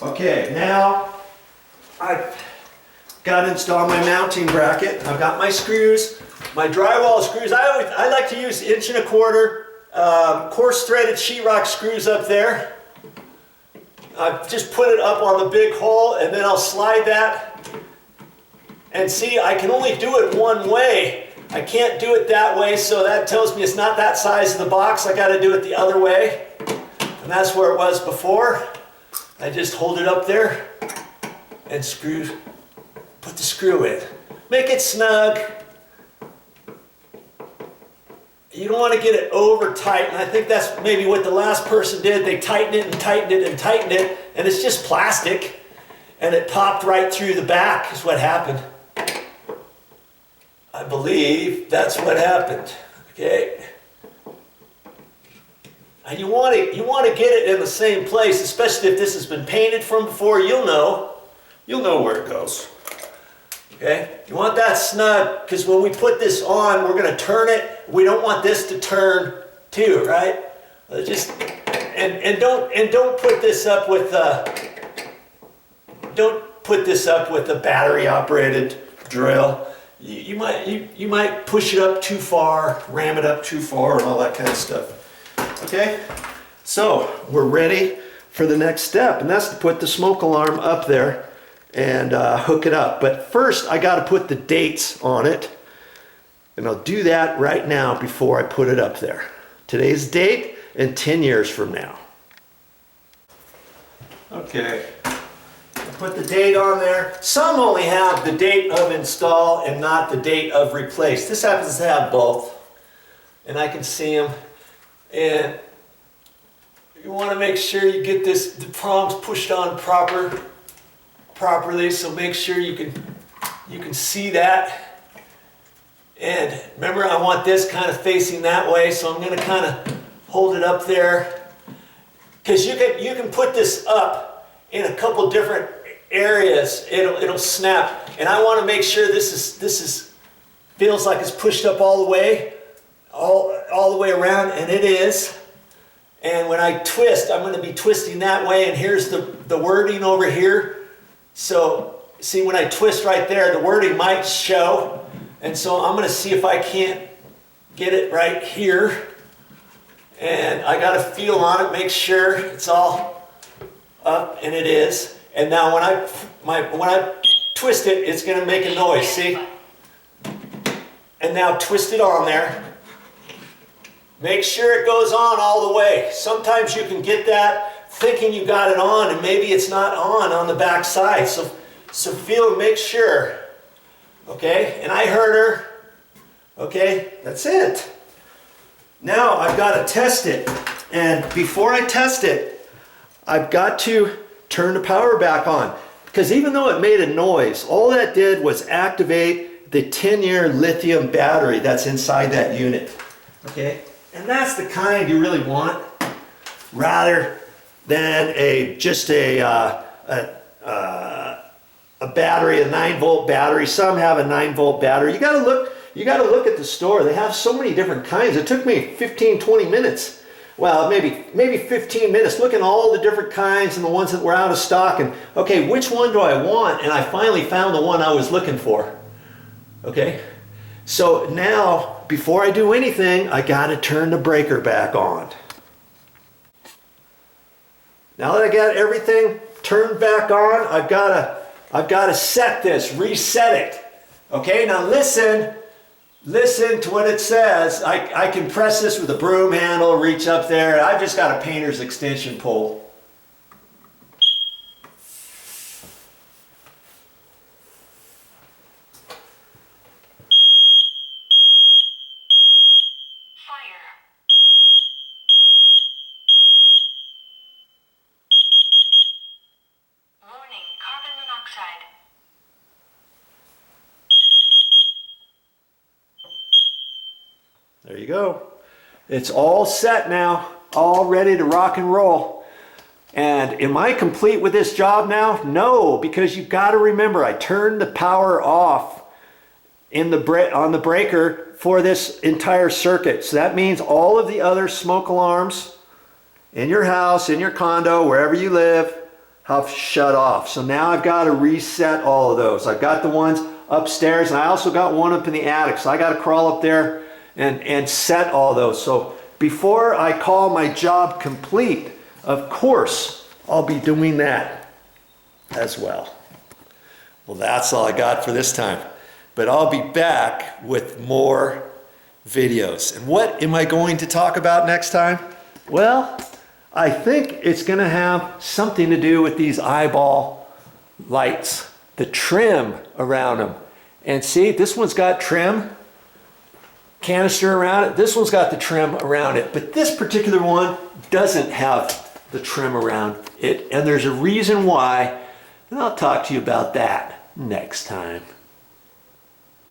Okay, now I've got to install my mounting bracket. I've got my screws, my drywall screws. I like to use 1¼ inch coarse threaded sheetrock screws up there. I've just put it up on the big hole, and then I'll slide that. And see, I can only do it one way. I can't do it that way, so that tells me it's not that size of the box. I got to do it the other way. And that's where it was before. I just hold it up there and put the screw in. Make it snug. You don't want to get it over tight, and I think that's maybe what the last person did. They tightened it and tightened it and tightened it, and it's just plastic, and it popped right through the back is what happened. I believe that's what happened. Okay. And you want to get it in the same place, especially if this has been painted from before. You'll know where it goes. Okay, you want that snug, because when we put this on, we're going to turn it. We don't want this to turn too, right? Don't put this up with a battery operated drill. You might push it up too far, ram it up too far, and all that kind of stuff. Okay, so we're ready for the next step, and that's to put the smoke alarm up there and hook it up. But first I got to put the dates on it, and I'll do that right now before I put it up there. Today's date and 10 years from now. Okay, I put the date on there. Some only have the date of install and not the date of replace. This happens to have both, and I can see them. And you want to make sure you get the prongs pushed on properly, so make sure you can see that. And remember, I want this kind of facing that way, so I'm going to kind of hold it up there, because you can put this up in a couple different areas. It'll snap, and I want to make sure this feels like it's pushed up all the way. All the way around, and it is. And when I twist, I'm going to be twisting that way, and here's the wording over here. So see, when I twist right there, the wording might show, and so I'm going to see if I can't get it right here, and I got to feel on it, make sure it's all up, and it is. And now when I twist it, it's going to make a noise, see? And now twist it on there. Make sure it goes on all the way. Sometimes you can get that thinking you got it on, and maybe it's not on the back side. So feel and make sure. Okay, and I heard her. Okay, that's it. Now I've got to test it. And before I test it, I've got to turn the power back on. Because even though it made a noise, all that did was activate the 10-year lithium battery that's inside that unit. Okay? And that's the kind you really want, rather than just a battery, a 9-volt battery. Some have a 9-volt battery. You got to look at the store. They have so many different kinds. It took me 15-20 minutes. Well, maybe 15 minutes looking at all the different kinds and the ones that were out of stock, and okay, which one do I want? And I finally found the one I was looking for. Okay? So now, before I do anything, I got to turn the breaker back on. Now that I got everything turned back on, I've got to set this, reset it. Okay, now listen to what it says. I can press this with a broom handle, reach up there. I've just got a painter's extension pole. There you go. It's all set now, all ready to rock and roll. And am I complete with this job now? No, because you've got to remember, I turned the power off on the breaker for this entire circuit. So that means all of the other smoke alarms in your house, in your condo, wherever you live, have shut off. So now I've got to reset all of those. I've got the ones upstairs and I also got one up in the attic. So I got to crawl up there and set all those. So before I call my job complete, of course, I'll be doing that as well. Well, that's all I got for this time. But I'll be back with more videos. And what am I going to talk about next time? Well, I think it's going to have something to do with these eyeball lights, the trim around them. And see, this one's got trim canister around it. This one's got the trim around it. But this particular one doesn't have the trim around it. And there's a reason why. And I'll talk to you about that next time.